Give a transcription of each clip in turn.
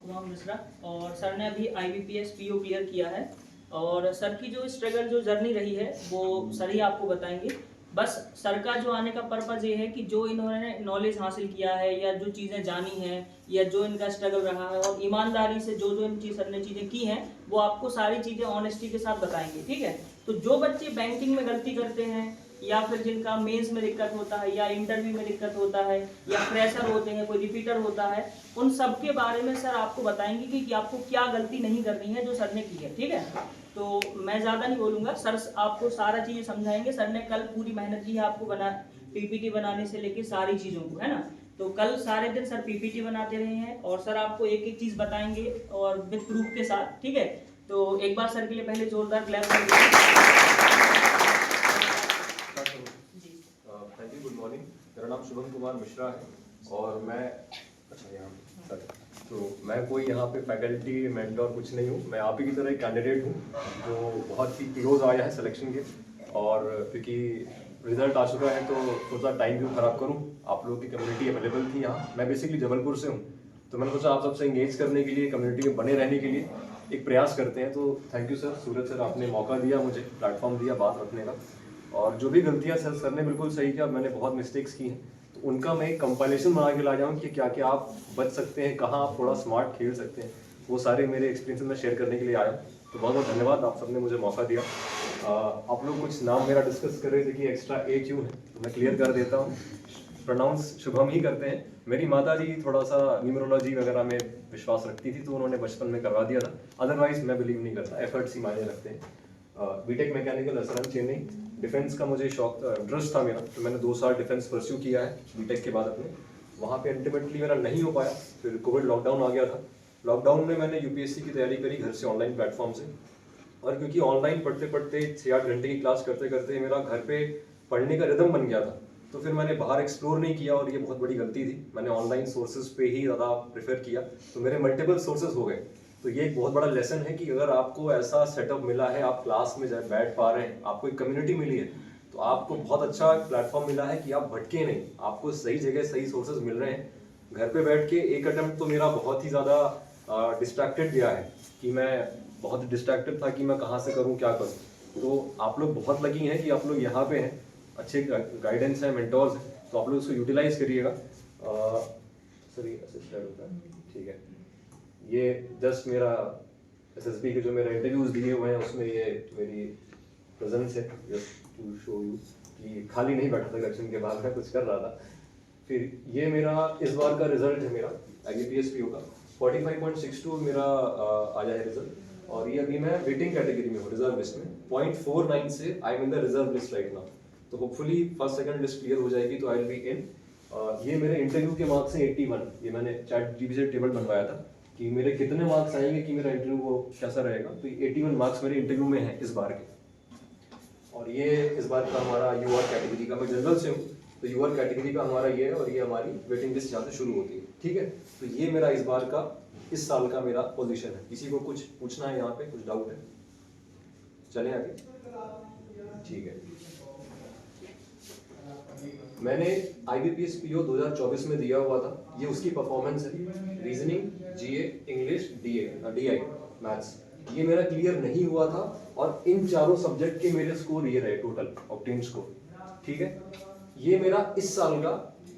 कुमार मिश्रा। और सर ने अभी IBPS PO क्लियर किया है और सर की जो स्ट्रगल जो जर्नी रही है वो सर ही आपको बताएंगे। बस सर का जो आने का पर्पज़ ये है कि जो इन्होंने नॉलेज हासिल किया है या जो चीज़ें जानी हैं या जो इनका स्ट्रगल रहा है और ईमानदारी से जो जो इन सर ने चीज़ें की हैं वो आपको सारी चीज़ें ऑनेस्टी के साथ बताएंगे। ठीक है, तो जो बच्चे बैंकिंग में गलती करते हैं या फिर जिनका मेंस में दिक्कत होता है या इंटरव्यू में दिक्कत होता है या फ्रेशर होते हैं, कोई रिपीटर होता है, उन सब के बारे में सर आपको बताएंगे कि आपको क्या गलती नहीं करनी है जो सर ने की है। ठीक है, तो मैं ज़्यादा नहीं बोलूँगा, सर आपको सारा चीज़ें समझाएंगे। सर ने कल पूरी मेहनत की है आपको PPT बनाने से लेके सारी चीज़ों को, है ना। तो कल सारे दिन सर PPT बनाते रहे हैं और सर आपको एक एक चीज़ बताएंगे और विद प्रूफ के साथ। ठीक है, तो एक बार सर के लिए पहले जोरदार clap thank you. Good morning, मेरा नाम शुभम कुमार मिश्रा है और मैं तो मैं कोई यहाँ पे फैकल्टी मेंटोर कुछ नहीं हूँ। मैं आप ही की तरह एक कैंडिडेट हूँ जो बहुत ही क्लोज आया है सिलेक्शन के, और क्योंकि रिजल्ट आ चुका है तो सोचा टाइम क्यों ख़राब करूँ। आप लोगों की कम्युनिटी अवेलेबल थी यहाँ। मैं बेसिकली जबलपुर से हूँ, तो मैंने सोचा आप सबसे इंगेज करने के लिए, कम्युनिटी में बने रहने के लिए एक प्रयास करते हैं। तो thank you sir, Suraj sir, आपने मौका दिया, मुझे प्लेटफॉर्म दिया बात रखने का। और जो भी गलतियां सर ने बिल्कुल सही किया, मैंने बहुत मिस्टेक्स की हैं, तो उनका मैं एक कंपाइलेशन बना के ला जाऊँ कि क्या क्या आप बच सकते हैं, कहाँ आप थोड़ा स्मार्ट खेल सकते हैं, वो सारे मेरे एक्सपीरियंस में शेयर करने के लिए आया। तो बहुत बहुत धन्यवाद, आप सबने मुझे मौका दिया। आप लोग कुछ नाम मेरा डिस्कस कर रहे थे कि एक्स्ट्रा A क्यों है, तो मैं क्लियर कर देता हूँ। प्रोनाउंस शुभम ही करते हैं। मेरी माता जी थोड़ा सा न्यूमरोलॉजी वगैरह में विश्वास रखती थी, तो उन्होंने बचपन में करवा दिया था। अदरवाइज मैं बिलीव नहीं करता, एफर्ट्स ही मायने रखते हैं। BTech mechanical SRM Chennai. Defence का मुझे शौक था, इंटरेस्ट था मेरा, तो मैंने 2 साल डिफेंस परस्यू किया है बीटेक के बाद अपने। वहाँ पे अल्टीमेटली मेरा नहीं हो पाया, फिर कोविड लॉकडाउन आ गया था। लॉकडाउन में मैंने यूपीएससी की तैयारी करी घर से, ऑनलाइन प्लेटफॉर्म से। और क्योंकि ऑनलाइन पढ़ते पढ़ते 6-8 घंटे की क्लास करते करते मेरा घर पे पढ़ने का रिदम बन गया था, तो फिर मैंने बाहर एक्सप्लोर नहीं किया, और ये बहुत बड़ी गलती थी। मैंने ऑनलाइन सोर्सेज पे ही ज़्यादा प्रेफर किया, तो मेरे मल्टीपल सोर्सेज हो गए। तो ये एक बहुत बड़ा लेसन है कि अगर आपको ऐसा सेटअप मिला है, आप क्लास में जाए बैठ पा रहे हैं, आपको एक कम्युनिटी मिली है, तो आपको बहुत अच्छा प्लेटफॉर्म मिला है कि आप भटके नहीं, आपको सही जगह सही सोर्सेज मिल रहे हैं। घर पे बैठ के एक अटेम्प्ट तो मेरा बहुत ही ज़्यादा डिस्ट्रैक्टेड गया है, कि मैं बहुत डिस्ट्रैक्टेड था कि मैं कहाँ से करूँ, क्या करूँ। तो आप लोग बहुत लकी हैं कि आप लोग यहाँ पे हैं, अच्छे गाइडेंस हैं, मेंटोर्स हैं, तो आप लोग उसको यूटिलाइज करिएगा। सर ये असिस्टेंट होता है, ठीक है। ये जस्ट मेरा SSB के जो मेरे इंटरव्यूज दिए हुए हैं उसमें ये मेरी प्रेजेंस है, जस्ट टू शो यू कि खाली नहीं बैठा था इलेक्शन के बाद, मैं कुछ कर रहा था। फिर ये मेरा इस बार का रिजल्ट है मेरा IBPS PO का 45.62 मेरा आया है रिजल्ट, और ये अभी मैं वेटिंग कैटेगरी में हूँ, रिजर्व लिस्ट में। 0.49 से I am in the reserve list right now. तो hopefully first second list clear हो जाएगी तो आई विल बी इन। ये मेरे इंटरव्यू के मार्क्स हैं 81। ये मैंने ChatGPT से टेबल बनवाया था कि मेरे कितने मार्क्स आएंगे कि मेरा इंटरव्यू वो कैसा रहेगा। तो 81 मार्क्स मेरे इंटरव्यू में हैं इस बार के। और ये इस बार का हमारा UR कैटेगरी का, मैं जनरल से हूँ, तो UR कैटेगरी का हमारा ये है, और ये हमारी वेटिंग लिस्ट यहाँ से शुरू होती है। ठीक है, तो ये मेरा इस बार का, इस साल का मेरा पोजीशन है। किसी को कुछ पूछना है यहाँ पे, कुछ डाउट है? चलें आगे, ठीक है। मैंने IBPS PO 2024 में दिया हुआ था, ये उसकी परफॉर्मेंस है। Reasoning, GA, English, DI maths, ये मेरा क्लियर नहीं हुआ था, और इन चारों सब्जेक्ट के मेरे स्कोर ये रहे टोटल ऑब्टेन स्कोर। ठीक है, ये मेरा इस साल का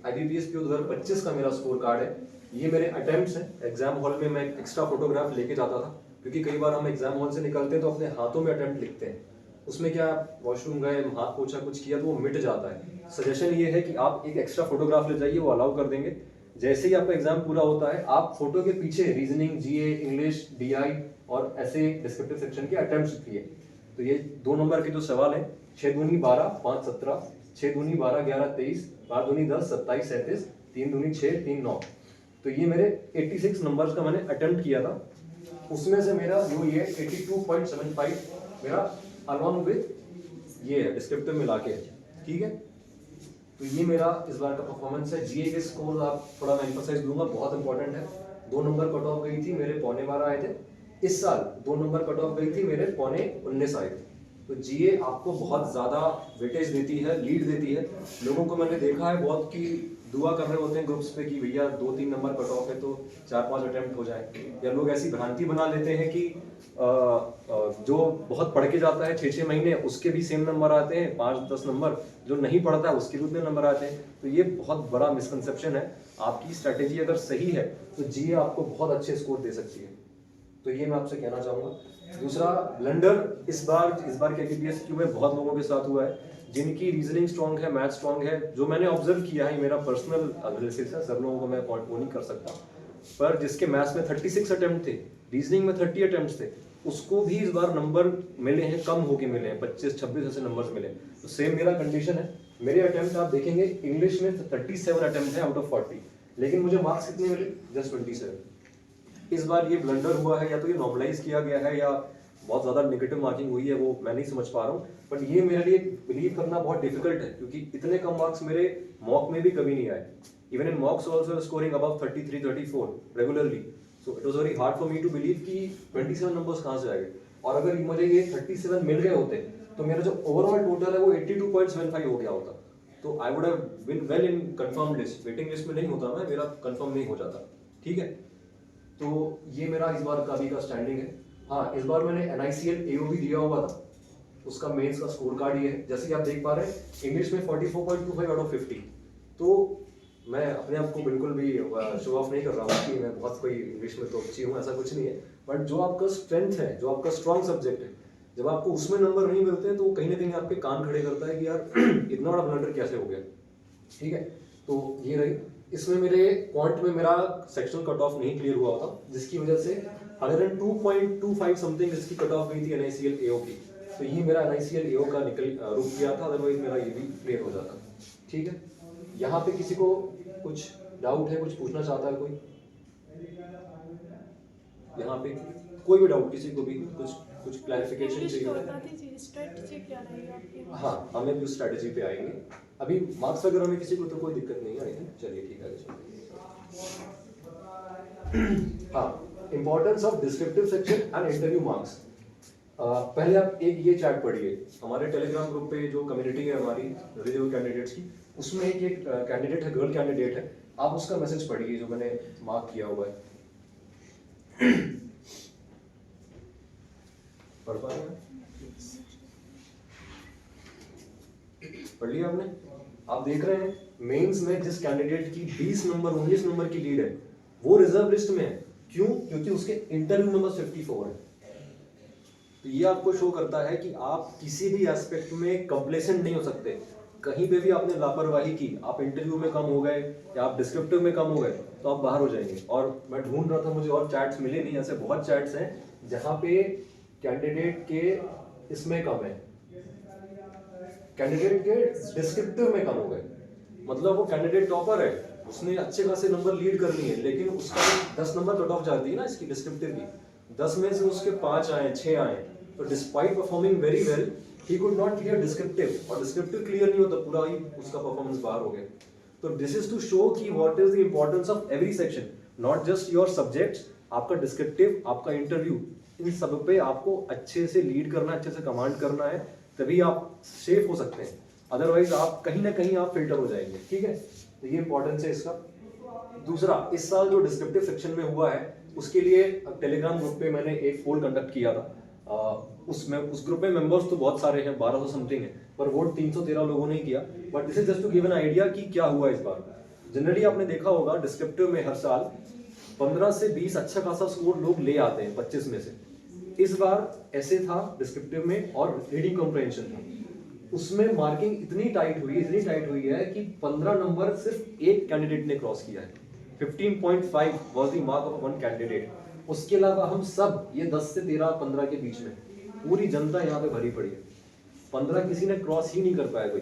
IBPS PO 2025 का मेरा स्कोर कार्ड है। ये मेरे अटेम्प्ट्स हैं। एग्जाम हॉल में मैं एक्स्ट्रा फोटोग्राफ लेके जाता था, क्योंकि कई बार हम एग्जाम हॉल से निकलते हैं तो अपने हाथों में अटेम्प्ट लिखते हैं, उसमें क्या वॉशरूम गए, हाथ पोछा, कुछ किया तो वो मिट जाता है। सजेशन ये है कि आप एक एक्स्ट्रा फोटोग्राफ ले जाइए, वो अलाउ कर देंगे। जैसे ही आपका एग्जाम पूरा होता है, आप फोटो के पीछे रीजनिंग, GA, इंग्लिश, DI और ऐसे डिस्क्रिप्टिव सेक्शन के अटेम्प्ट्स लिखिए। तो ये 2 नंबर के जो सवाल है, 6 दूनी 12, 5 17, 6 दूनी 12, 11 23, 12 दूनी 10, 27 37, 3 दूनी 6, 3 9। तो ये मेरे 86 नंबर्स का मैंने अटेम्प्ट किया था। उसमें से मेरा जो ये 82.75 मेरा अलॉन्ग विद ये डिस्क्रिप्टिव मिला के, ठीक है। तो ये मेरा इस बार का परफॉर्मेंस है। GA के स्कोर आप थोड़ा मैं एम्फसाइज दूंगा, बहुत इंपॉर्टेंट है। 2 नंबर कट ऑफ गई थी, मेरे 12.25 आए थे। इस साल 2 नंबर कट ऑफ गई थी, मेरे 19.25 आए थे। तो GA आपको बहुत ज्यादा वेटेज देती है, लीड देती है। लोगों को मैंने देखा है बहुत कि दुआ कर रहे होते हैं ग्रुप्स पे कि भैया 2-3 नंबर कट ऑफ है तो 4-5 अटेम्प्ट हो जाए, या लोग ऐसी भ्रांति बना लेते हैं कि जो बहुत पढ़ के जाता है 6-6 महीने उसके भी सेम नंबर आते हैं, 5-10 नंबर, जो नहीं पढ़ता है उसके भी उतने नंबर आते हैं। तो ये बहुत बड़ा मिसकंसेप्शन है। आपकी स्ट्रैटेजी अगर सही है तो जीए आपको बहुत अच्छे स्कोर दे सकती है। तो ये मैं आपसे कहना चाहूँगा। दूसरा ब्लंडर इस बार के KPSQ में बहुत लोगों के साथ हुआ है जिनकी रीजनिंग स्ट्रांग है, मैथ स्ट्रांग है, जो मैंने ऑब्जर्व किया है, मेरा पर्सनल एनालिसिस है, सब लोगों को मैं पॉइंट वो नहीं कर सकता, पर जिसके मैथ्स में 36 अटेम्प्ट थे, रीजनिंग में 30 अटेम्प्ट थे, उसको भी इस बार नंबर मिले हैं, कम होके मिले हैं, 25-26 ऐसे नंबर्स मिले। तो सेम मेरा कंडीशन है। मेरे अटेम्प्ट आप देखेंगे इंग्लिश में 37 अटेम्प्ट है आउट ऑफ 40, लेकिन मुझे मार्क्स कितने मिले? जस्ट 27। इस बार ये ब्लंडर हुआ है, या तो ये नॉर्मलाइज किया गया है, या बहुत ज़्यादा नेगेटिव मार्किंग हुई है, वो मैं नहीं समझ पा रहा हूँ। बट ये मेरे लिए बिलीव करना बहुत डिफिकल्ट है, क्योंकि इतने कम मार्क्स मेरे मॉक में भी कभी नहीं आए। Even in mocks also scoring above 33-34 regularly. So it was very hard for me to believe कि 27 नंबर्स कहाँ से आ गए। और अगर मुझे ये 37 मिल गए होते तो मेरा जो ओवरऑल टोटल है वो 82.75 हो गया होता। तो I would have been well in confirm list, waiting list में नहीं होता मैं, मेरा कंफर्म नहीं हो जाता। ठीक है, तो ये मेरा इस बार का अभी का स्टैंडिंग है। हाँ, इस बार मैंने NICL AOB दिया हुआ था, उसका मेंस का स्कोर कार्ड ये है। जैसे कि आप देख पा रहे हैं, इंग्लिश में 44.25 आउट ऑफ 50। तो मैं अपने आप को बिल्कुल भी शो ऑफ नहीं कर रहा हूँ कि मैं बहुत कोई इंग्लिश में तो अच्छी हूँ, ऐसा कुछ नहीं है। बट जो आपका स्ट्रेंथ है, जो आपका स्ट्रॉन्ग सब्जेक्ट है, जब आपको उसमें नंबर नहीं मिलते हैं तो कहीं ना कहीं आपके कान खड़े करता है कि यार इतना बड़ा ब्लंडर कैसे हो गया। ठीक है, तो ये रही। इसमें मेरे क्वांट में मेरा सेक्शनल कट ऑफ नहीं क्लियर हुआ था, जिसकी वजह से 102.25 समथिंग इसकी कट ऑफ गई थी NICL AO की। तो ये मेरा NICL AO का रुक गया था, अदरवाइज मेरा ये भी क्लियर हो जाता। ठीक है, यहाँ पे किसी को कुछ डाउट है, कुछ पूछना चाहता है कोई? यहाँ पे कोई भी डाउट, किसी को भी कुछ क्लैरिफिकेशन चाहिए? स्ट्रेटजी क्या रहेगी आपकी? हाँ, हमें भी उस स्ट्रेटजी पे आएंगे। अभी मार्क्स वगैरह में किसी को तो कोई दिक्कत नहीं आई है। चलिए ठीक है। हाँ, importance of descriptive section and interview marks. पहले आप एक ये चैट पढ़िए, हमारे टेलीग्राम ग्रुप पे जो कम्युनिटी है हमारी रिव्यू कैंडिडेट्स की, उसमें एक कैंडिडेट है, गर्ल कैंडिडेट है, आप उसका मैसेज पढ़िए जो मैंने मार्क किया हुआ है। पढ़ पा रहे हैं? पढ़ लिया आपने? आप देख रहे हैं मेंस में जिस कैंडिडेट की 20 नंबर 19 नंबर की लीड है, वो रिजर्व लिस्ट में है। क्यों? क्योंकि उसके इंटरव्यू नंबर 54 है। तो ये आपको शो करता है कि आप किसी भी एस्पेक्ट में कंप्लेसेंट नहीं हो सकते। कहीं पे भी आपने लापरवाही की, आप इंटरव्यू में कम हो गए या आप डिस्क्रिप्टिव में कम हो गए, तो आप बाहर हो जाएंगे। और मैं ढूंढ रहा था, मुझे और चैट्स मिले नहीं, ऐसे बहुत चैट्स हैं जहां पे कैंडिडेट के इसमें कम है, कैंडिडेट के डिस्क्रिप्टिव में कम हो गए। मतलब वो कैंडिडेट टॉपर है, उसने अच्छे खासे नंबर लीड करनी है, लेकिन उसका 10 नंबर कट ऑफ जाती है ना इसकी डिस्क्रिप्टिव की, 10 में से उसके 5 आए 6 आए, तो despite performing very well he could not clear descriptive, और डिस्क्रिप्टिव क्लियर नहीं होता पूरा ही उसका परफॉर्मेंस बाहर हो गया। तो दिस इज टू शो कि what is the importance of every section, not just your subjects, आपका डिस्क्रिप्टिव, आपका इंटरव्यू, इन सब पे आपको अच्छे से लीड करना, अच्छे से कमांड करना है, तभी आप सेफ हो सकते हैं। अदरवाइज आप कहीं ना कहीं आप फिल्टर हो जाएंगे। ठीक है, तो ये इंपॉर्टेंस है इसका। दूसरा, इस साल जो डिस्क्रिप्टिव सेक्शन में हुआ है उसके लिए टेलीग्राम ग्रुप पे मैंने एक पोल कंडक्ट किया था। उसमें उस ग्रुप में मेंबर्स तो बहुत सारे हैं, 1200 समथिंग है, पर वोट 313 लोगों ने किया। But this is just to give an idea कि क्या हुआ इस बार। जनरली आपने देखा होगा डिस्क्रिप्टिव में हर साल 15 से 20 अच्छा खासा स्कोर लोग ले आते हैं 25 में से। इस बार ऐसे था डिस्क्रिप्टिव में, और रीडिंग कॉम्प्रिहेंशन था, उसमें मार्किंग इतनी टाइट हुई है कि 15 नंबर सिर्फ एक कैंडिडेट ने क्रॉस किया है। 15.5 was the mark of one candidate. उसके अलावा हम सब ये 10 से 13 15 के बीच में पूरी जनता यहाँ पे भरी पड़ी है, 15 किसी ने क्रॉस ही नहीं कर पाया कोई।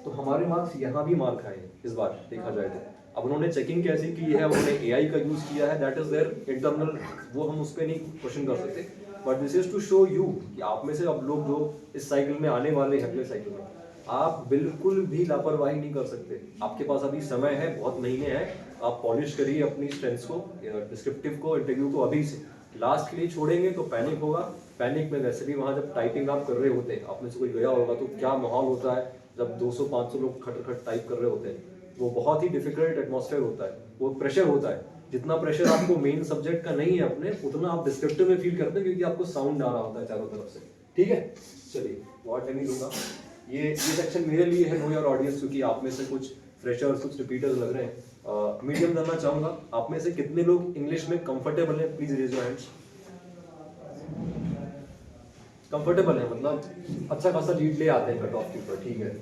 तो हमारे मार्क्स यहाँ भी मार्क आए हैं इस बार देखा जाए तो। अब उन्होंने चेकिंग कैसी की है, उन्होंने AI का यूज किया है, दैट इज देयर इंटरनल, वो हम उस पर नहीं क्वेश्चन कर सकते। But this is to show you कि आप में से अब लोग जो इस साइकिल में आने वाले हैं, अगले साइकिल में, आप बिल्कुल भी लापरवाही नहीं कर सकते। आपके पास अभी समय है, बहुत महीने हैं, आप पॉलिश करिए अपनी स्ट्रेंथ्स को, डिस्क्रिप्टिव को, इंटरव्यू को अभी से। लास्ट के लिए छोड़ेंगे तो पैनिक होगा। पैनिक में वैसे भी वहाँ जब टाइपिंग आप कर रहे होते हैं, आप में से कोई गया होगा तो क्या माहौल होता है जब 200-500 लोग खट खट टाइप कर रहे होते हैं। वो बहुत ही डिफिकल्ट एटमॉस्फेयर होता है, वो प्रेशर होता है। जितना प्रेशर आपको मेन सब्जेक्ट का नहीं है अपने, उतना आप डिस्क्रिप्टिव में फील करते हैं क्योंकि आपको साउंड आ रहा होता है चारों तरफ से। ठीक है, चलिए बहुत नहीं दूंगा। ये सेक्शन मेरे लिए है, नो योर ऑडियंस, क्योंकि आप में से कुछ फ्रेशर्स, कुछ रिपीटर्स लग रहे हैं। मीडियम जानना चाहूंगा, आप में से कितने लोग इंग्लिश में कंफर्टेबल हैं? Please raise your hands. Comfortable है मतलब अच्छा खासा लीड ले आते हैं कट ऑफ के ऊपर। ठीक है,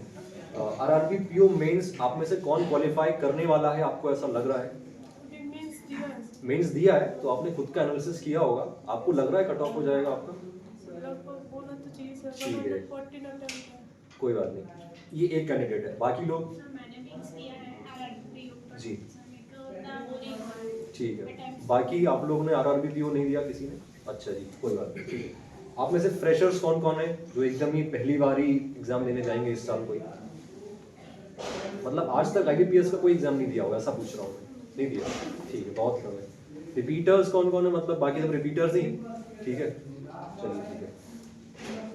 आरआरबी पीओ मेंस आप में से कौन क्वालिफाई करने वाला है, आपको ऐसा लग रहा है? मेंस दिया है। मेंस दिया है तो आपने खुद का एनालिसिस किया होगा, आपको लग रहा है कट ऑफ हो जाएगा आपका? लगभग होना तो चाहिए सर, ठीक है। 14 अटेम्प्ट है। कोई बात नहीं, ये एक कैंडिडेट है, बाकी लोग? मैंने मिक्स किया है आरआरबी ऊपर जी। मेरे को उतना वो नहीं हुआ। ठीक है, बाकी आप लोगों ने आरआरबी पीओ नहीं दिया किसी ने? अच्छा जी, कोई बात नहीं। ठीक है, आप में से फ्रेशर्स कौन कौन है जो एकदम ही पहली बार ही एग्जाम देने जाएंगे इस साल? कोई मतलब आज तक आईबीपीएस का कोई एग्जाम नहीं दिया होगा, ऐसा पूछ रहा हूँ मैं। नहीं दिया? ठीक है, बहुत कम है। रिपीटर्स कौन कौन है, मतलब बाकी सब रिपीटर्स ही हैं? ठीक है, चलिए ठीक है।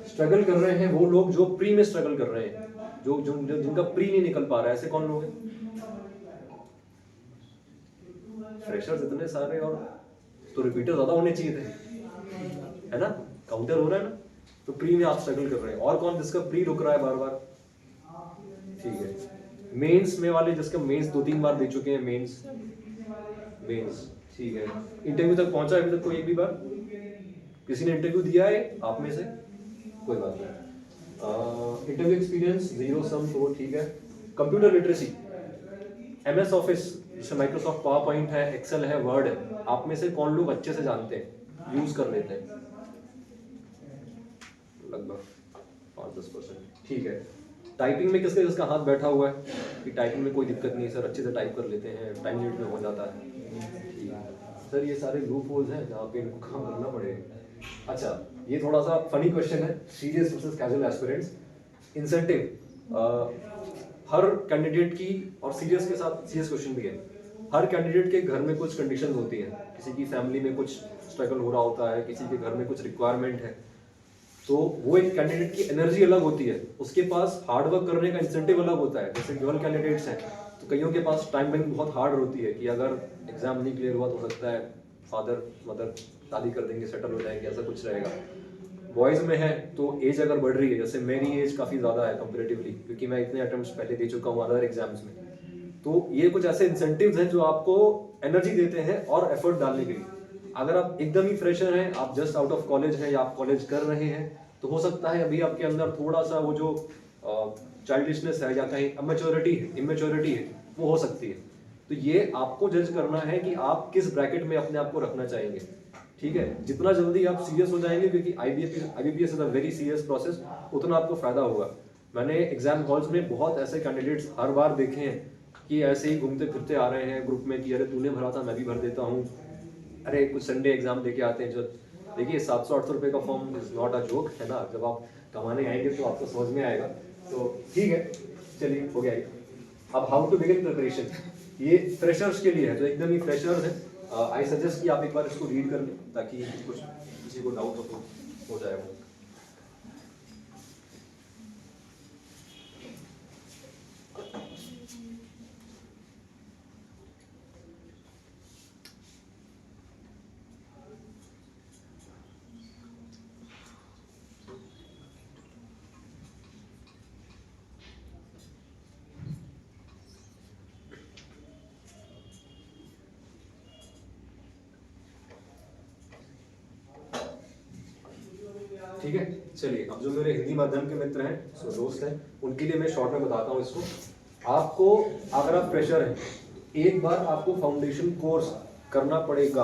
स्ट्रगल कर रहे हैं वो लोग जो प्री में स्ट्रगल कर रहे हैं, जो जो जो- जिनका प्री नहीं निकल पा रहा है, ऐसे कौन लोग हैं? फ्रेशर्स इतने सारे और तो रिपीटर ज्यादा होने चाहिए थे, है ना? काउंटर हो रहा है ना, तो प्री में आप स्ट्रगल कर रहे हैं। और कौन जिसका प्री रुक रहा है बार बार? ठीक है, मेंस में वाले जिसका मेंस 2-3 बार दे चुके हैं, मेंस ठीक है। इंटरव्यू तक पहुंचा है अभी तक कोई एक भी बार? किसी ने इंटरव्यू दिया है आप में से? कोई बात नहीं। इंटरव्यू एक्सपीरियंस 0 सम, तो ठीक है। कंप्यूटर लिटरेसी, एमएस ऑफिस जैसे माइक्रोसॉफ्ट पावर पॉइंट है, एक्सेल है, वर्ड है, आप में से कौन लोग अच्छे से जानते हैं, यूज कर लेते हैं? लगभग 5-10%। ठीक है, टाइपिंग में किसका किसका हाथ बैठा हुआ है कि टाइपिंग में कोई दिक्कत नहीं है सर, अच्छे से टाइप कर लेते हैं, टाइम लिमिट में हो जाता है? ठीक है सर, ये सारे लूप होल्स हैं जहाँ पे इनको काम करना पड़ेगा। अच्छा, ये थोड़ा सा फनी क्वेश्चन है, serious versus casual aspirants. Incentive हर कैंडिडेट की, और सीरियस के साथ सीरियस क्वेश्चन भी है, हर कैंडिडेट के घर में कुछ कंडीशंस होती हैं, किसी की फैमिली में कुछ स्ट्रगल हो रहा होता है, किसी के घर में कुछ रिक्वायरमेंट है, तो वो एक कैंडिडेट की एनर्जी अलग होती है, उसके पास हार्ड वर्क करने का इंसेंटिव अलग होता है। जैसे गर्ल कैंडिडेट्स हैं तो कईयों के पास टाइम बैंक बहुत हार्ड होती है कि अगर एग्जाम नहीं क्लियर हुआ तो हो सकता है फादर मदर शादी कर देंगे, सेटल हो जाएंगे, ऐसा कुछ रहेगा। बॉयज़ में है तो एज अगर बढ़ रही है, जैसे मेरी एज काफ़ी ज़्यादा है कंपेरेटिवली, क्योंकि मैं इतने अटेम्प्ट्स पहले दे चुका हूँ अदर एग्जाम्स में, तो ये कुछ ऐसे इंसेंटिव्स हैं जो आपको एनर्जी देते हैं और एफर्ट डालने के लिए। अगर आप एकदम ही फ्रेशर हैं, आप जस्ट आउट ऑफ कॉलेज हैं या आप कॉलेज कर रहे हैं, तो हो सकता है अभी आपके अंदर थोड़ा सा वो जो चाइल्डिशनेस है या कहीं इमेच्योरिटी है वो हो सकती है। तो ये आपको जज करना है कि आप किस ब्रैकेट में अपने आप को रखना चाहेंगे। ठीक है, जितना जल्दी आप सीरियस हो जाएंगे, क्योंकि IBPS is a very serious process, उतना आपको फायदा होगा। मैंने एग्जाम हॉल्स में बहुत ऐसे कैंडिडेट्स हर बार देखे हैं कि ऐसे ही घूमते फिरते आ रहे हैं ग्रुप में कि अरे तूने भरा था मैं भी भर देता हूँ, अरे कुछ संडे एग्जाम देके आते हैं। जो देखिए 700-800 रुपये का form is not a joke, है ना? जब आप कमाने आएंगे तो आपको समझ में आएगा। तो ठीक है, चलिए हो गया ये। अब हाउ टू बिगिन प्रिपरेशन, ये फ्रेशर्स के लिए है, जो एकदम ही फ्रेशर्स है। आई सजेस्ट कि आप एक बार इसको रीड कर लें ताकि कुछ किसी को डाउट हो जाए वो। ठीक है, चलिए अब जो मेरे हिंदी माध्यम के मित्र हैं, दोस्त हैं, उनके लिए मैं शॉर्ट में बताता हूँ इसको। आपको अगर आप फ्रेशर हैं, एक बार आपको फाउंडेशन कोर्स करना पड़ेगा।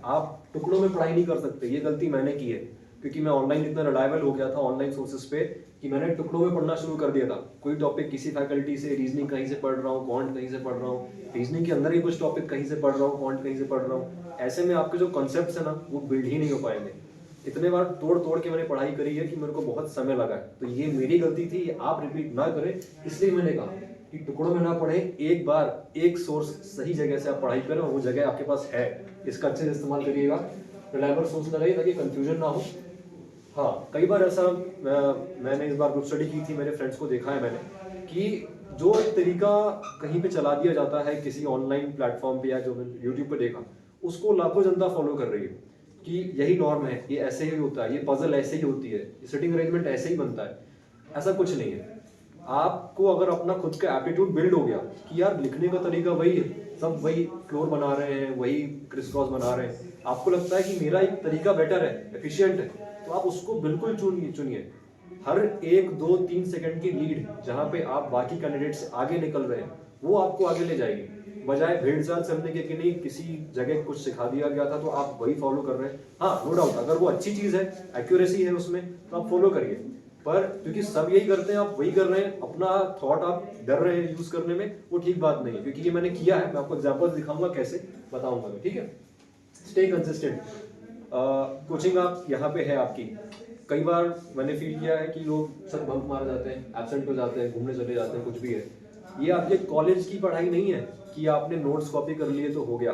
आप टुकड़ों में पढ़ाई नहीं कर सकते, ये गलती मैंने की है, क्योंकि मैं ऑनलाइन इतना रिलायबल हो गया था ऑनलाइन सोर्सेज पे कि मैंने टुकड़ों में पढ़ना शुरू कर दिया था। कोई टॉपिक किसी फैकल्टी से, रीजनिंग कहीं से पढ़ रहा हूँ, क्वांट कहीं से पढ़ रहा हूँ, रीजनिंग के अंदर ही कुछ टॉपिक कहीं से पढ़ रहा हूँ, क्वांट कहीं से पढ़ रहा हूँ। ऐसे में आपके जो कॉन्सेप्ट्स है ना वो बिल्ड ही नहीं हो पाएंगे। इतने बार तोड़ तोड़ के मैंने पढ़ाई करी है कि मेरे को बहुत समय लगा है, तो ये मेरी गलती थी, ये आप रिपीट ना करें। इसलिए मैंने कहा कि टुकड़ों में ना पढ़ें, एक बार एक सोर्स सही जगह से आप पढ़ाई करें और वो जगह आपके पास है, इसका अच्छे से इस्तेमाल करिएगा। रिलायबल सोर्स लगाइए ताकि कंफ्यूजन ना हो। हाँ, कई बार ऐसा मैंने इस बार ग्रुप स्टडी की थी, मेरे फ्रेंड्स को देखा है मैंने कि जो एक तरीका कहीं पे चला दिया जाता है किसी ऑनलाइन प्लेटफॉर्म पे या जो मैंने यूट्यूब पे देखा, उसको लाखों जनता फॉलो कर रही है कि यही नॉर्म है, ये ऐसे ही होता है, ये पजल ऐसे ही होती है, ये सिटिंग अरेंजमेंट ऐसे ही बनता है। ऐसा कुछ नहीं है। आपको अगर अपना खुद का एप्टीट्यूड बिल्ड हो गया कि यार लिखने का तरीका वही है, सब वही फ्लोर बना रहे हैं, वही क्रिस क्रॉस बना रहे हैं, आपको लगता है कि मेरा एक तरीका बेटर है, एफिशिएंट है, तो आप उसको बिल्कुल चुनिए। हर 1-2-3 सेकंड की लीड जहां पे आप बाकी कैंडिडेट से आगे निकल रहे हैं, वो आपको आगे ले जाएगी, बजाय भेड़-चाल चलने के कि नहीं किसी जगह कुछ सिखा दिया गया था तो आप वही फॉलो कर रहे हैं। हाँ, नो डाउट, अगर वो अच्छी चीज है, एक्यूरेसी है उसमें, तो आप फॉलो करिए, पर क्योंकि सब यही करते हैं, आप वही कर रहे हैं, अपना थॉट आप डर रहे हैं यूज करने में, वो ठीक बात नहीं है। क्योंकि ये मैंने किया है, मैं आपको एग्जांपल दिखाऊंगा कैसे, बताऊंगा मैं, ठीक है। Stay consistent. कोचिंग आप यहाँ पे है आपकी, कई बार मैंने फील किया है कि लोग सब बंक मार जाते हैं, एब्सेंट हो जाते हैं, घूमने चले जाते हैं, कुछ भी है। ये आपके कॉलेज की पढ़ाई नहीं है कि आपने नोट्स कॉपी कर लिए तो हो गया।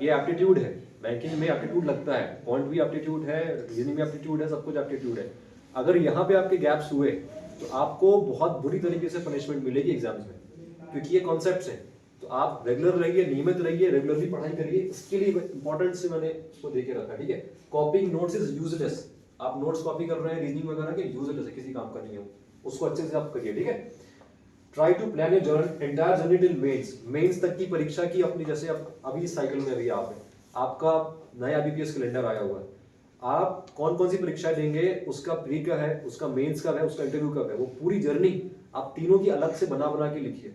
ये एप्टीट्यूड है, बैंकिंग में एप्टीट्यूड लगता है, क्वांट भी एप्टीट्यूड है, रीजनिंग में एप्टीट्यूड है, सब कुछ एप्टीट्यूड है। अगर यहाँ पे आपके गैप्स हुए तो आपको बहुत बुरी तरीके से पनिशमेंट मिलेगी एग्जाम्स में, क्योंकि ये कॉन्सेप्ट्स हैं। तो आप रेगुलर रहिए, नियमित रहिए, रेगुलरली पढ़ाई करिए, इसके लिए इंपॉर्टेंट से मैंने इसको देके रखा, ठीक है। कॉपिंग नोट्स इज यूजलेस। आप नोट्स कॉपी कर रहे हैं रीजनिंग वगैरह के, यूजलेस है, किसी काम का नहीं है, उसको अच्छे से आप करिए, ठीक है। Try to plan your journey, entire journey till mains तक की परीक्षा की अपनी, जैसे अभी इस साइकिल में अभी आप है, आपका नया बीपीएस कैलेंडर आया हुआ है, आप कौन कौन सी परीक्षा देंगे, उसका प्री का है, उसका मेंस का है, उसका इंटरव्यू का है, वो पूरी जर्नी आप तीनों की अलग से बना बना के लिखिए।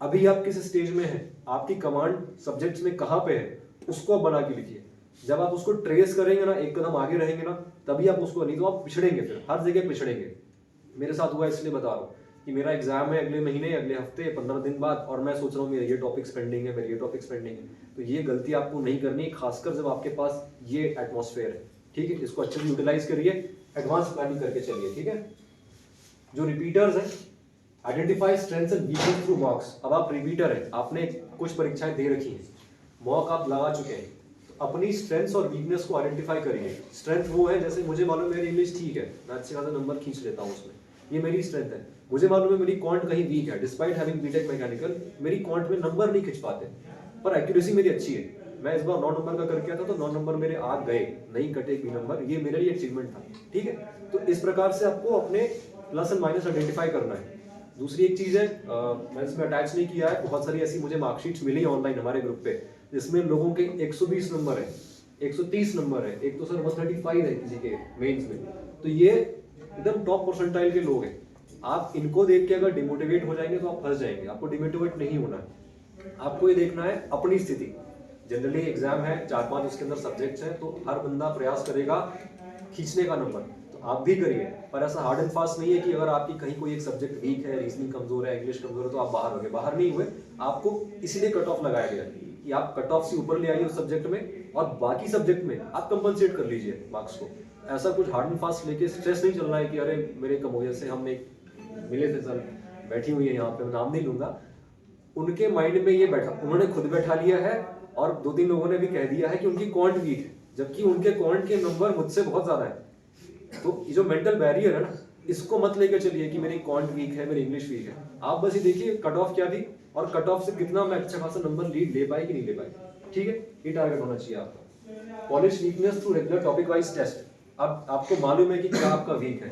अभी आप किस स्टेज में हैं, आपकी कमांड सब्जेक्ट्स में कहाँ पे है, उसको आप बना के लिखिए। जब आप उसको ट्रेस करेंगे ना, एक कदम आगे रहेंगे ना, तभी आप उसको, नहीं तो आप पिछड़ेंगे, फिर हर जगह पिछड़ेंगे। मेरे साथ हुआ, इसलिए बता रहा हूँ कि मेरा एग्जाम है अगले महीने, अगले हफ्ते, 15 दिन बाद, और मैं सोच रहा हूँ मेरे ये टॉपिक्स पेंडिंग है, मेरे ये टॉपिक्स पेंडिंग है। तो ये गलती आपको नहीं करनी, खासकर जब आपके पास ये एटमॉस्फेयर है, ठीक है। इसको अच्छे से यूटिलाइज करिए, एडवांस प्लानिंग करके चलिए, ठीक है। जो रिपीटर्स हैं, identify strengths and weakness through मॉक्स। अब आप रिपीटर हैं, आपने कुछ परीक्षाएं दे रखी हैं, मॉक आप लगा चुके हैं, तो अपनी स्ट्रेंथ्स और वीकनेस को आइडेंटिफाई करिए। स्ट्रेंथ वो है, जैसे मुझे मालूम है मेरी इंग्लिश ठीक है, मैं अच्छे खासा नंबर खींच लेता हूँ उसमें, ये मेरी स्ट्रेंथ है। मुझे मालूम है मेरी क्वांट कहीं वीक है, डिस्पाइट हैविंग बीटेक मैकेनिकल, मेरी क्वांट में नंबर नहीं खिंच पाते, पर एक्यूरेसी मेरी अच्छी है। मैं इस बार 9 नंबर का करके आया था, तो 9 नंबर मेरे आ गए, नहीं कटे भी नंबर, ये मेरे लिए अचीवमेंट था, ठीक है। तो इस प्रकार से आपको अपने प्लस एंड माइनस आइडेंटिफाई करना है। दूसरी एक चीज है, मैं इसमें अटैच नहीं किया है, बहुत सारी ऐसी मुझे मार्कशीट्स मिली ऑनलाइन हमारे ग्रुप पे, जिसमें लोगों के 120 नंबर है, 130 नंबर है, एक तो सर 135 है किसी के मेंस में, तो ये एकदम टॉप परसेंटाइल के लोग हैं। आप इनको देख के अगर डिमोटिवेट हो जाएंगे तो आप फंस जाएंगे, आपको डिमोटिवेट नहीं होना है। आपको ये देखना है अपनी स्थिति। जनरली एग्जाम है, 4-5 उसके अंदर सब्जेक्ट्स हैं, तो हर बंदा प्रयास करेगा खींचने का नंबर, तो आप भी करिए, पर ऐसा हार्ड एंड फास्ट नहीं है कि अगर आपकी कहीं कोई एक सब्जेक्ट वीक है, रीजनिंग कमजोर है, इंग्लिश कमजोर है, तो आप बाहर हो गए। बाहर नहीं हुए, आपको इसीलिए कट ऑफ लगाया गया कि आप कट ऑफ से ऊपर ले आइए उस सब्जेक्ट में, और बाकी सब्जेक्ट में आप कंपनसेट कर लीजिए मार्क्स को। ऐसा कुछ हार्ड एंड फास्ट लेके स्ट्रेस नहीं चलना है कि अरे मेरे कम हो, जैसे हम एक मिले थे सर, बैठी हुई है यहाँ पे, मैं नाम नहीं लूंगा, उनके माइंड में ये बैठा, उन्होंने खुद बैठा लिया है, और 2-3 लोगों ने भी कह दिया है कि उनकी क्वांट वीक है, जबकि उनके क्वांट के नंबर मुझसे बहुत ज्यादा है। तो ये जो मेंटल बैरियर है ना, इसको मत लेकर चलिए कि मेरी क्वांट वीक है, मेरी इंग्लिश वीक है। आप बस ये देखिए कट ऑफ क्या थी, और कट ऑफ से कितना मैं अच्छा खासा नंबर लीड ले पाई कि नहीं ले पाई, ठीक है। ये टारगेट होना चाहिए आपका। Polish weakness through regular topic wise test. अब आपको मालूम है कि क्या आपका वीक है,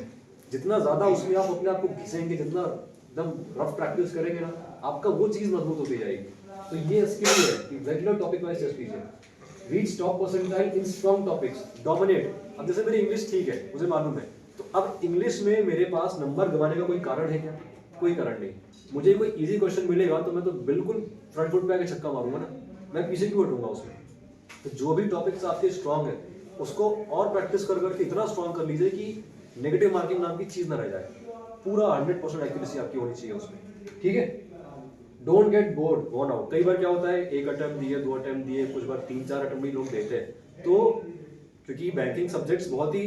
जितना ज्यादा उसमें आप अपने आप को घिसेंगे, जितना एकदम रफ प्रैक्टिस करेंगे ना, आपका वो चीज मजबूत होती जाएगी। तो ये स्किल है कि रेगुलर टॉपिक वाइज टेस्ट कीजिए। रीच टॉप परसेंटाइल इन स्ट्रॉन्ग टॉपिक्स, डोमिनेट। अब जैसे मेरी इंग्लिश ठीक है, मुझे मालूम है, तो अब इंग्लिश में मेरे पास नंबर गंवाने का कोई कारण है क्या? कोई कारण नहीं। मुझे कोई इजी क्वेश्चन मिलेगा तो मैं तो बिल्कुल फ्रंट फुट पे आके छक्का मारूंगा ना, मैं पीछे क्यों हटूंगा उसमें। तो जो भी टॉपिक्स आपके स्ट्रॉन्ग है, उसको और प्रैक्टिस कर करके इतना स्ट्रॉन्ग कर लीजिए कि नेगेटिव मार्किंग नाम की चीज ना रह जाए। पूरा 100% एक्यूरेसी आपकी होनी चाहिए उसमें, ठीक है। Don't get bored, worn out. कई बार क्या होता है, 1 अटेम्प्ट दिए, 2 अटेम्प्ट दिए, कुछ बार 3-4 अटेम्प्ट भी लोग देते हैं। तो क्योंकि बैंकिंग सब्जेक्ट्स बहुत ही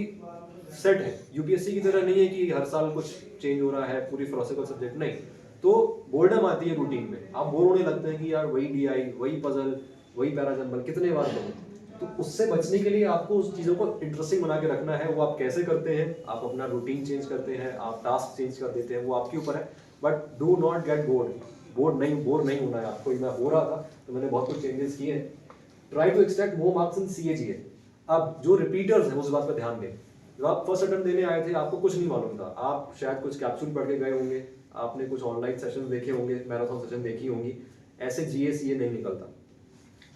सेट है, यूपीएससी की तरह नहीं है कि हर साल कुछ चेंज हो रहा है, पूरी फिलोसफिकल सब्जेक्ट नहीं। तो बोर्डम आती है रूटीन में, आप बोर होने लगते हैं कि यार वही डीआई, वही पजल, वही पैराजंबल, कितने बार करूं। तो उससे बचने के लिए आपको उस चीजों को इंटरेस्टिंग बना के रखना है। वो आप कैसे करते हैं, आप अपना रूटीन चेंज करते हैं, आप टास्क चेंज कर देते हैं, वो आपके ऊपर है। But do not gate bore नहीं होना है आपको। मैं हो रहा था तो मैंने बहुत कुछ चेंजेस किए हैं। Try to extract more marks in CAGA। अब जो रिपीटर्स हैं उस बात पर ध्यान दें। जब आप फर्स्ट अटेम्प्ट देने आए थे आपको कुछ नहीं मालूम था, आप शायद कुछ कैप्सूल पढ़ के गए होंगे, आपने कुछ ऑनलाइन सेशन देखे होंगे, मैराथन सेशन देखी होंगी, ऐसे GA CA नहीं निकलता।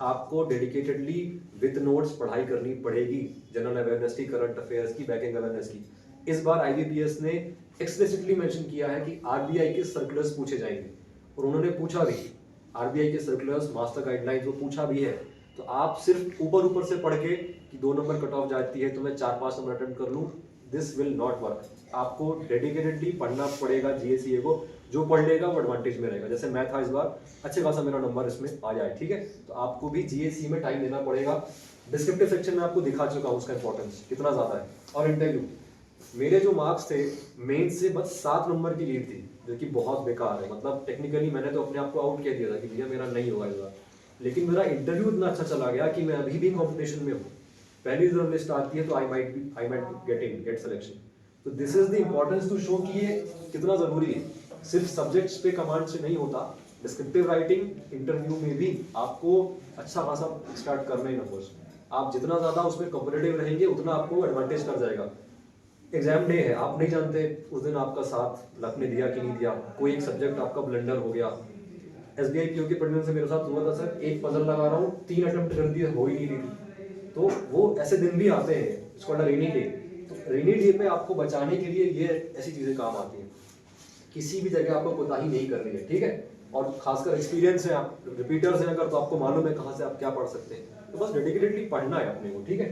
आपको डेडिकेटेडली विद नोट्स पढ़ाई करनी पड़ेगी, जनरल अवेयरनेस की, करंट अफेयर्स की, बैंकिंग अवेयरनेस की। इस बार IBPS ने एक्सप्लिसिटली मेंशन किया है कि RBI के सर्कुलर्स पूछे जाएंगे, और उन्होंने पूछा भी, RBI के सर्कुलर्स, मास्टर गाइडलाइंस, वो पूछा भी है। तो आप सिर्फ ऊपर से पढ़ के कि 2 नंबर कट ऑफ जाती है तो मैं 4-5 नंबर अटेम्प्ट कर लूँ, दिस विल नॉट वर्क। आपको डेडिकेटेडली पढ़ना पड़ेगा GA CA को। जो पढ़ लेगा वो एडवांटेज में रहेगा। जैसे मैं था इस बार, अच्छे खासा मेरा नंबर इसमें आ जाए, ठीक है। तो आपको भी GA CA में टाइम देना पड़ेगा। डिस्क्रिप्टिव सेक्शन में आपको दिखा चुका हूँ उसका इंपॉर्टेंस कितना ज्यादा है। और इंटरव्यू, मेरे जो मार्क्स थे मेन से बस 7 नंबर की लीड थी, जो कि बहुत बेकार है। मतलब टेक्निकली मैंने तो अपने आप को आउट कह दिया था कि भैया मेरा नहीं होगा इस बार, लेकिन मेरा इंटरव्यू इतना अच्छा चला गया कि मैं अभी भी कंपटीशन में हूँ। पहली रिजर्व लिस्ट आती है तो आई माइट गेट सिलेक्शन। तो this is the importance to show कि ये कितना जरूरी है। सिर्फ सब्जेक्ट्स पे कमांड से नहीं होता, डिस्क्रिप्टिव राइटिंग इंटरव्यू में भी आपको अच्छा खासा स्टार्ट करना ही नंबर्स। आप जितना ज्यादा उसमें कॉम्पिटिटिव रहेंगे उतना आपको एडवांटेज कर जाएगा। एग्जाम डे है, आप नहीं जानते उस दिन आपका साथ लक ने दिया कि नहीं दिया, कोई एक सब्जेक्ट आपका ब्लंडर हो गया। SBI PO के पढ़ने से मेरे साथ हुआ था सर, एक पजल लगा रहा हूँ, 3 अटेम्प्ट कर दिए, हो ही नहीं रही थी। तो वो ऐसे दिन भी आते हैं, इसको रेनी डे। तो रेनी डे पे आपको बचाने के लिए ये ऐसी चीजें काम आती हैं। किसी भी जगह आपको कोताही नहीं करनी है, ठीक है। और खासकर एक्सपीरियंस है, आप रिपीटर्स हैं अगर, तो आपको मालूम है कहाँ से आप क्या पढ़ सकते हैं। तो बस डेडिकेटेडली पढ़ना है अपने को, ठीक है।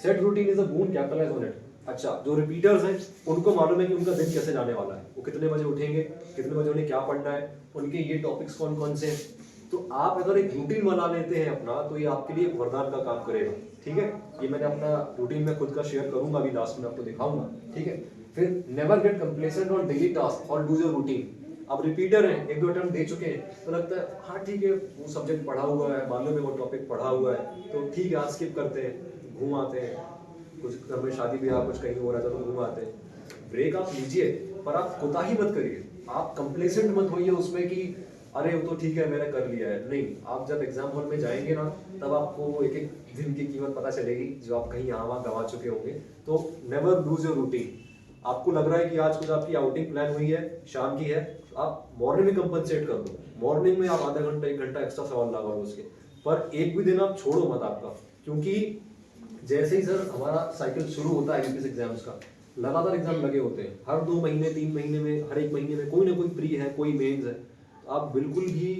Set routine is a boon, capitalise on it. अच्छा, जो रिपीटर्स हैं उनको मालूम है कि उनका दिन कैसे जाने वाला है, वो कितने बजे उठेंगे, कितने बजे उन्हें क्या पढ़ना है, उनके ये टॉपिक्स कौन कौन से हैं। तो आप अगर एक रूटीन बना लेते हैं अपना, तो ये आपके लिए वरदान का काम करेगा, ठीक है। ये मैंने अपना रूटीन में खुद का शेयर करूंगा, अभी लास्ट में आपको दिखाऊंगा, ठीक है। फिर never get complacent on daily task और डू योर रूटीन। अब रिपीटर है, 1-2 अटेम्प्ट दे चुके हैं तो लगता है हाँ ठीक है, वो सब्जेक्ट पढ़ा हुआ है, मालूम है वो टॉपिक पढ़ा हुआ है, तो ठीक है आज स्किप करते हैं, घूम आते हैं, कुछ घर में शादी ब्याह कुछ कहीं हो रहा था तो घूम आते हैं। ब्रेक आप लीजिए, पर आप कोताही मत करिए, आप कंप्लेसेंट मत होइए उसमें कि अरे वो तो ठीक है मैंने कर लिया है। नहीं, आप जब एग्जाम हॉल में जाएंगे ना, तब आपको एक एक दिन की कीमत पता चलेगी जो आप कहीं यहाँ वहाँ गंवा चुके होंगे। तो नेवर लूज योर रूटीन। आपको लग रहा है कि आज कुछ आपकी आउटिंग प्लान हुई है, शाम की है, तो आप मॉर्निंग में कंपनसेट कर दो। मॉर्निंग में आप आधा घंटा 1 घंटा एक्स्ट्रा सवाल लगाओ उसके, पर एक भी दिन आप छोड़ो मत आपका। क्योंकि जैसे ही सर हमारा साइकिल शुरू होता है यूपीएससी एग्जाम्स का, लगातार एग्जाम लगे होते हैं, हर 2 महीने 3 महीने में, हर 1 महीने में कोई ना कोई प्री है, कोई मेंस है। तो आप बिल्कुल भी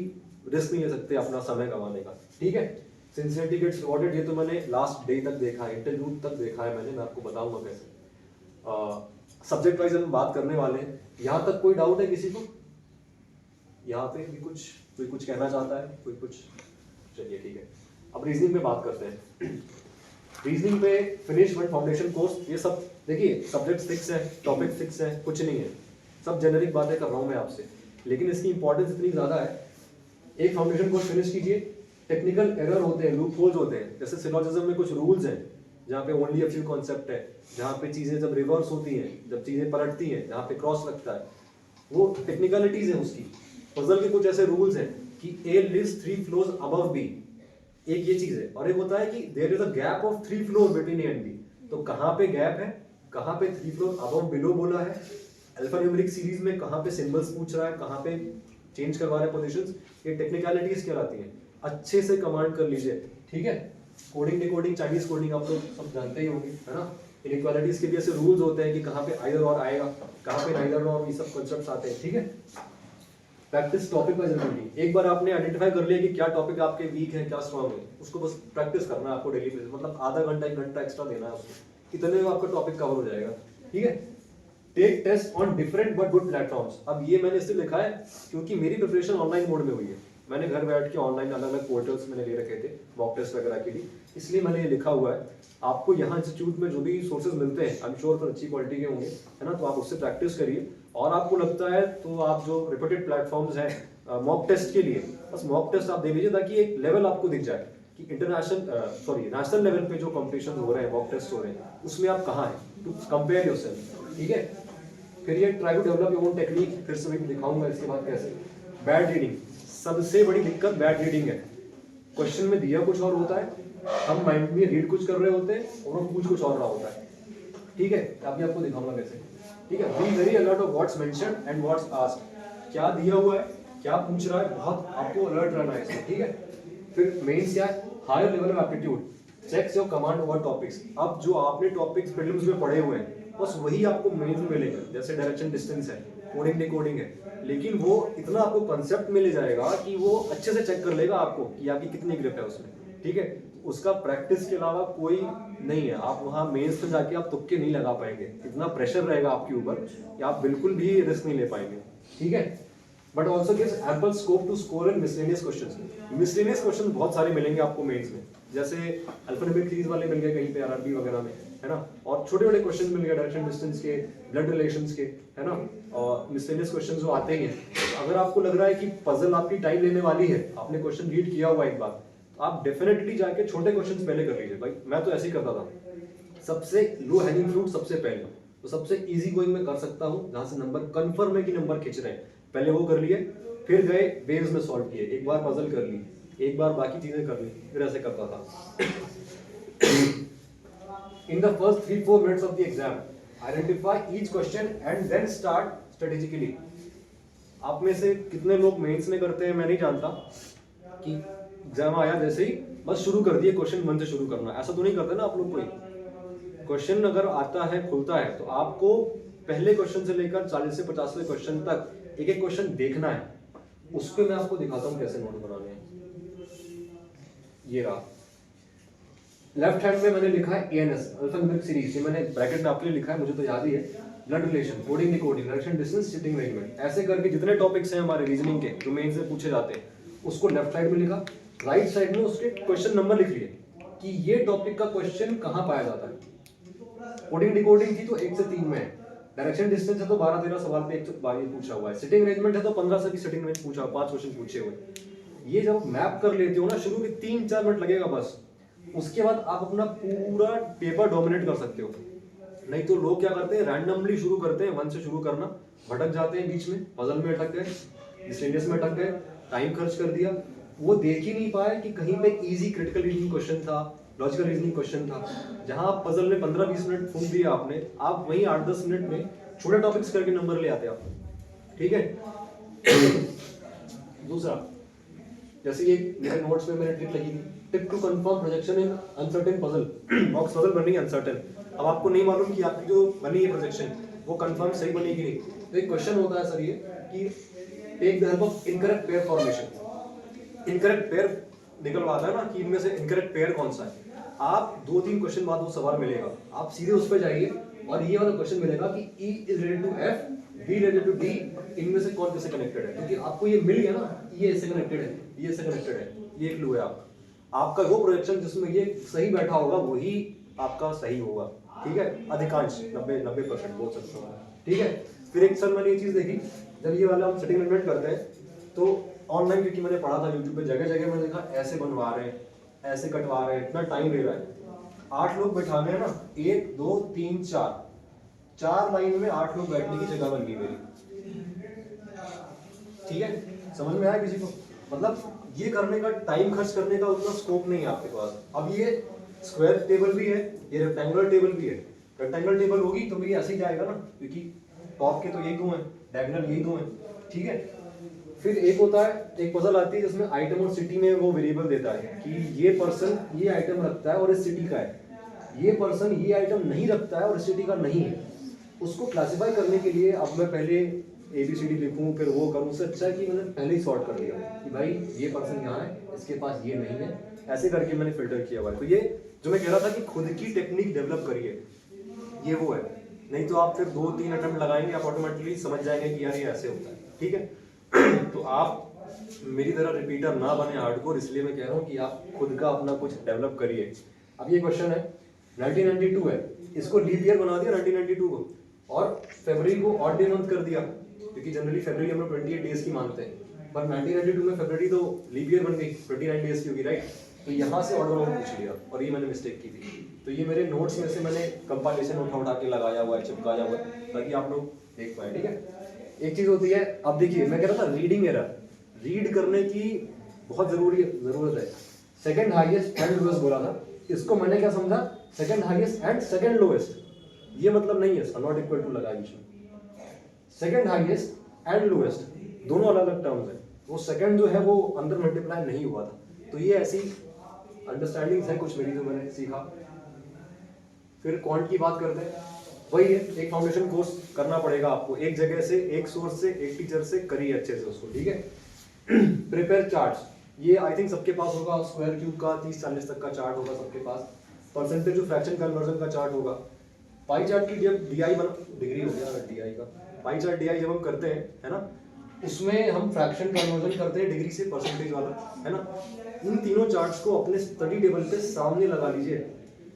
रिस्क नहीं ले सकते अपना समय गंवाने का, ठीक है। सिंसियरिटी गेट्स रिवॉर्डेड, ये तो मैंने लास्ट डे तक देखा है, इंटरव्यू तक देखा है मैंने, मैं आपको बताऊंगा कैसे। सब्जेक्ट वाइज हम बात करने वाले हैं। यहाँ तक कोई डाउट है किसी को? यहाँ पे भी कोई कुछ कहना चाहता है, कोई कुछ? चलिए ठीक है, अब रीजनिंग पे बात करते हैं। रीजनिंग पे फिनिश वन फाउंडेशन कोर्स, ये सब देखिए सब्जेक्ट फिक्स है, टॉपिक फिक्स है, कुछ नहीं है, सब जेनरिक बातें कर रहा हूँ मैं आपसे, लेकिन इसकी इंपॉर्टेंस इतनी ज्यादा है। एक फाउंडेशन कोर्स फिनिश कीजिए, टेक्निकल एरर होते हैं, लूप होल्स होते हैं, जैसे सिलोजिज्म में कुछ रूल्स हैं जहाँ पे ओनली अ फ्यू कॉन्सेप्ट है, जहाँ पे चीजें जब रिवर्स होती हैं, जब चीजें पलटती हैं, जहाँ पे क्रॉस लगता है, वो टेक्निकलिटीज है उसकी। पजल के कुछ ऐसे रूल्स हैं कि A lives 3 floors above B, एक ये चीज है। और एक होता है कि there is a gap of 3 floor between A and B, तो कहाँ पे गैप है, कहाँ पे 3 फ्लोर अबव बिलो बोला है, अल्फा न्यूमेरिक सीरीज में कहाँ पे सिंबल्स पूछ रहा है, कहाँ पे चेंज करवा रहा है पोजीशंस, ये टेक्निकलिटीज कहलाती हैं। अच्छे से कमांड कर लीजिए, ठीक है। कोडिंग डिकोडिंग, चाइनीज कोडिंग आप लोग सब जानते ही होंगे, है ना। इनइक्वालिटीज के भी ऐसे रूल्स होते हैं कि कहाँ पे आइदर और आएगा, कहाँ पे नाइदर और, ये सब कॉन्सेप्ट्स आते हैं, ठीक है। प्रैक्टिस टॉपिक वाइज जरूरी। एक बार आपने आइडेंटिफाई कर लिया कि क्या टॉपिक आपके वीक है, क्या स्ट्रांग है, उसको बस प्रैक्टिस करना है आपको डेली बेसिस, मतलब आधा घंटा 1 घंटा एक्स्ट्रा देना है उसको, इतने में आपका टॉपिक कवर हो जाएगा, ठीक है। Take test on different but good platforms. अब ये मैंने इसलिए लिखा है क्योंकि मेरी प्रिपरेशन ऑनलाइन मोड में हुई है, मैंने घर बैठ के ऑनलाइन अलग अलग पोर्टल्स मैंने ले रखे थे मॉक टेस्ट वगैरह के लिए, इसलिए मैंने ये लिखा हुआ है। आपको यहाँ इंस्टीट्यूट में जो भी सोर्सेज मिलते हैं, आई एम श्योर अच्छी क्वालिटी के होंगे, है ना, तो आप उससे प्रैक्टिस करिए। और आपको लगता है तो आप जो रिपीटेड प्लेटफॉर्म्स हैं मॉक टेस्ट के लिए, बस मॉक टेस्ट आप दे लीजिए ताकि एक लेवल आपको दिख जाए कि नेशनल लेवल पे जो कॉम्पिटिशन हो रहे हैं, मॉक टेस्ट हो रहे हैं, उसमें आप कहाँ हैं, टू कंपेयर योरसेल्फ, ठीक है। फिर ये try to develop your own technique, फिर से मैं दिखाऊंगा इसके बाद कैसे। बैड रीडिंग, सबसे बड़ी दिक्कत बैड रीडिंग है। क्वेश्चन में दिया कुछ और होता है, हम माइंड में रीड कुछ कर रहे होते हैं और वो पूछ कुछ और रहा होता है। ठीक है, अभी आपको दिखाऊंगा कैसे। ठीक है, be very alert of what's mentioned and what's asked, क्या दिया हुआ है, क्या पूछ रहा है, बहुत आपको अलर्ट रहना है इसमें। ठीक है, फिर मेंस क्या है, higher level of aptitude, checks your command over topics. अब जो आपने टॉपिक्स प्रीलिम्स में पढ़े हुए हैं बस वही आपको मेंस में मिलेगा, जैसे डायरेक्शन डिस्टेंस है, कोडिंग डिकोडिंग है, लेकिन वो इतना आपको कंसेप्ट में ले जाएगा कि वो अच्छे से चेक कर लेगा आपको कि आपकी कितनी ग्रिप है उसमें। ठीक है, उसका प्रैक्टिस के अलावा कोई नहीं है। आप वहाँ मेंस में जाके आप तुक्के नहीं लगा पाएंगे, इतना प्रेशर रहेगा आपके ऊपर कि आप बिल्कुल भी रिस्क नहीं ले पाएंगे। ठीक है, but also gives ample scope to score in miscellaneous questions. Miscellaneous question बहुत सारे मिलेंगे आपको मेंस में, जैसे अल्फाबेट सीरीज वाले मिल गए कहीं पे आरआरबी वगैरह में, है ना, और छोटे बड़े क्वेश्चन मिल गए डायरेक्शन डिस्टेंस के, ब्लड रिलेशंस के, है ना, और मिसलेनियस क्वेश्चन जो आते ही हैं। अगर आपको लग रहा है कि पजल आपकी टाइम लेने वाली है, आपने क्वेश्चन रीड किया हुआ एक बार, आप डेफिनेटली जाके छोटे क्वेश्चंस पहले कर लीजिए। भाई मैं तो ऐसे ही करता था, सबसे लो हैंगिंग फ्रूट सबसे पहले, तो सबसे इजी गोइंग मैं कर सकता हूँ जहां से नंबर कंफर्म है कि नंबर खिंच रहे हैं, पहले वो कर लिए, फिर गए वेव्स में सॉल्व किए, एक बार पजल कर ली, एक बार बाकी चीजें कर ली, फिर ऐसे करता था। In the first 3-4 minutes of the exam identify each question and then start strategically. आप में से कितने लोग मेंस में करते हैं मैं नहीं जानता, कि एग्जाम आया जैसे ही बस शुरू कर दिए क्वेश्चन 1 से शुरू करना, ऐसा तो नहीं करते ना आप लोग। कोई क्वेश्चन अगर आता है खुलता है तो आपको पहले क्वेश्चन से लेकर 40 से 50वें क्वेश्चन तक एक एक क्वेश्चन देखना है, उसको मैं आपको दिखाता हूं कैसे नोट बनाने हैं। ये रहा, लेफ्ट हैंड में मैंने लिखा है एएनएस अल्फान्यूमेरिक सीरीज, ये मैंने ब्रैकेट में आपके लिए लिखा है, मुझे तो याद ही है। Blood relation, coding decoding, direction distance, sitting arrangement, ऐसे करके जितने टॉपिक्स हैं हमारे रीजनिंग के जो मेन से पूछे जाते हैं उसको लेफ्ट साइड में लिखा, राइट साइड में उसके क्वेश्चन नंबर लिख लिए कि ये टॉपिक का क्वेश्चन कहां पाया जाता है। कोडिंग डिकोडिंग थी तो 1 से 3 में है, डायरेक्शन डिस्टेंस है तो 12-13 सवाल पे 1 से 12 पूछा हुआ है, सिटिंग अरेंजमेंट है तो 15 से भी सिटिंग में पूछा, 5 क्वेश्चन पूछे हुए। ये जब मैप कर लेते हो ना, शुरू के 3-4 मिनट लगेगा बस, उसके बाद आप अपना पूरा पेपर डोमिनेट कर सकते हो। नहीं तो लोग क्या करते हैं, रैंडमली शुरू करते हैं, 1 से शुरू करना, भटक जाते हैं बीच में, पजल में अटक गए, मिसलेनियस में अटक गए, टाइम खर्च कर दिया, वो देख ही नहीं पाए कि कहीं पे इजी क्रिटिकल रीजनिंग क्वेश्चन था, लॉजिकल रीजनिंग क्वेश्चन था, जहां आप पजल में 15-20 मिनट फूंक दिया आपने, आप वहीं 8-10 मिनट में छोटे टॉपिक्स करके नंबर ले आते आप। ठीक है। दूसरा, जैसे ये मेरे नोट्स में मैंने ट्रिक लगी थी, tip to confirm projection in uncertain puzzle. Box puzzle बनी है अनसर्टेन, अब आपको नहीं मालूम कि आपकी जो बनी है प्रोजेक्शन वो कंफर्म सही बनी कि नहीं, तो एक क्वेश्चन होता है सर ये कि take the help of incorrect pair formation. Incorrect pair निकलवाता है ना कि इनमें से इनकरेक्ट पेयर कौन सा है। आप 2-3 क्वेश्चन बाद वो सवाल मिलेगा, आप सीधे उस पर जाइए और ये वाला क्वेश्चन मिलेगा कि E is related to F, B related to D, इनमें से कौन किससे कनेक्टेड है, क्योंकि आपको ये मिल गया ना, ये इससे कनेक्टेड है, ये इससे कनेक्टेड है, ये एक क्लू है आपका वो प्रोजेक्शन जिसमें ये सही बैठा होगा वही आपका सही होगा। ठीक है, अधिकांश 90% बोल सकते हो। ठीक है, फिर एक सर मैंने ये चीज देखी, जब ये वाला हम सेटिंग अरेंजमेंट करते हैं तो ऑनलाइन, क्योंकि मैंने पढ़ा था यूट्यूब पे, जगह जगह मैंने देखा ऐसे बनवा रहे हैं, ऐसे कटवा रहे हैं, इतना टाइम ले रहा है। 8 लोग बैठाने हैं ना, 1 2 3 4 लाइन में 8 लोग बैठने की जगह बन गई मेरी। ठीक है, समझ में आया किसी को? मतलब ये करने का, टाइम खर्च करने का उतना स्कोप नहीं है आपके पास। अब ये स्क्वायर टेबल भी है, ये रेक्टेंगुलर टेबल भी है। रेक्टेंगुलर टेबल होगी तो भी ऐसे ही जाएगा ना, क्योंकि टॉप के तो यही 2 हैं, डायगोनल यही 2 हैं। ठीक है, फिर एक होता है, एक पजल आती है जिसमें आइटम और सिटी में वो वेरिएबल देता है कि ये पर्सन ये आइटम रखता है और इस सिटी का है, ये पर्सन ये आइटम नहीं रखता है और इस सिटी का नहीं है। उसको क्लासिफाई करने के लिए अब मैं पहले ABCD लिखूं फिर वो करूं, उससे अच्छा है कि मैंने पहले ही सॉर्ट कर दिया कि भाई ये पर्सन यहाँ है, इसके पास ये नहीं है, ऐसे करके मैंने फिल्टर किया हुआ है। तो ये जो मैं कह रहा था कि खुद की टेक्निक डेवलप करिए, ये वो है। नहीं तो आप फिर 2-3 अटेम्प्ट लगाएंगे, आप ऑटोमेटिकली समझ जाएंगे कि यार ये ऐसे होता है। ठीक है, तो आप मेरी तरह रिपीटर ना बने हार्डकोर, इसलिए मैं कह रहा हूँ कि आप खुद का अपना कुछ डेवलप करिए। अब ये क्वेश्चन है 1992 है, इसको लीप ईयर बना दिया 1992 को, और फरवरी को ऑड डे मंथ कर दिया, क्योंकि जनरली फरवरी हम लोग 28 डेज की मानते हैं, पर 1992 में फरवरी तो लीप ईयर बन गई, 29 डेज की होगी, राइट। तो यहाँ से ऑर्डर ऑफ पूछ लिया और ये मैंने मिस्टेक की थी। तो ये मेरे नोट्स में से मैंने कंपाइलेशन उठा के लगाया हुआ है, चिपकाया हुआ है, ताकि आप लोग एक पॉइंट, ठीक है। एक चीज होती है, अब देखिए मैं कह रहा था रीडिंग एरर, रीड करने की बहुत जरूरत है। सेकंड हाईएस्ट एंड लोएस्ट बोला था, इसको मैंने क्या समझा, second highest and second lowest, ये मतलब नहीं है नॉट इक्वल टू लगा इसमें। सेकंड हाईएस्ट एंड लोएस्ट दोनों अलग अलग टर्म्स है, वो सेकंड जो है वो अंदर मल्टीप्लाई नहीं हुआ था, तो ये ऐसी अंडरस्टैंडिंग्स है कुछ मेरी जो मैंने सीखा। फिर क्वांट की बात करते हैं, वही है, एक फाउंडेशन कोर्स करना पड़ेगा आपको, एक जगह से, एक सोर्स से, एक टीचर से करिए अच्छे से उसको, ठीक है। प्रिपेयर चार्ट्स, ये आई थिंक सबके पास होगा, स्क्वायर क्यूब का 30-40 तक का चार्ट होगा सबके पास, परसेंटेज ऑफ फ्रैक्शन कन्वर्जन का चार्ट होगा, पाई चार्ट की जब डीआई बना, डिग्री हो गया डीआई का, पाई चार्ट डीआई जब हम करते हैं, है ना, उसमें हम फ्रैक्शन कन्वर्जन करते हैं डिग्री से परसेंटेज वाला, है ना। इन तीनों चार्ट्स को अपने स्टडी टेबल पे सामने लगा लीजिए,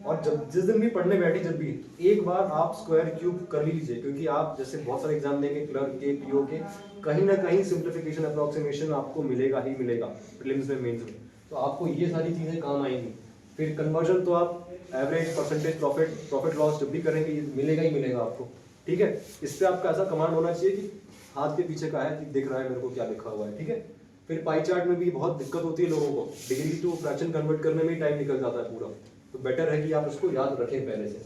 और जब जिस दिन भी पढ़ने बैठे जब भी, एक बार आप स्क्वायर क्यूब कर लीजिए, क्योंकि आप जैसे बहुत सारे एग्जाम देंगे क्लर्क के, पीओ के, कहीं ना कहीं सिंप्लीफिकेशन अप्रोक्सीमेशन आपको मिलेगा ही मिलेगा प्रीलिम्स में, मेंस में, तो आपको ये सारी चीजें काम आएंगी। फिर कन्वर्जन तो आप एवरेज, परसेंटेज, प्रॉफिट लॉस जब भी करेंगे ये मिलेगा ही मिलेगा आपको, ठीक है। इस पे आपका ऐसा कमांड होना चाहिए कि हाथ के पीछे का है कि दिख रहा है मेरे को क्या लिखा हुआ है, ठीक है। फिर पाई चार्ट में भी बहुत दिक्कत होती है लोगों को, डिग्री टू फ्रैक्शन कन्वर्ट करने में ही टाइम निकल जाता है पूरा, तो बेटर है कि आप उसको याद रखें पहले से।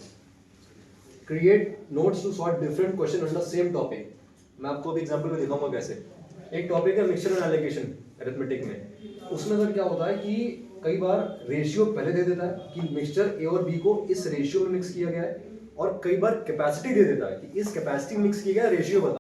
Create notes to solve different question on the same topic, मैं आपको अभी एग्जांपल में दिखाऊंगा कैसे। एक टॉपिक है मिक्सचर एंड एलिगेशन अरिथमेटिक में, उसमें सर क्या होता है कि कई बार रेशियो पहले दे देता है कि मिक्सचर ए और बी को इस रेशियो में मिक्स किया गया है, और कई बार कैपेसिटी दे देता है कि इस कैपेसिटी मिक्स किया गया, रेशियो बता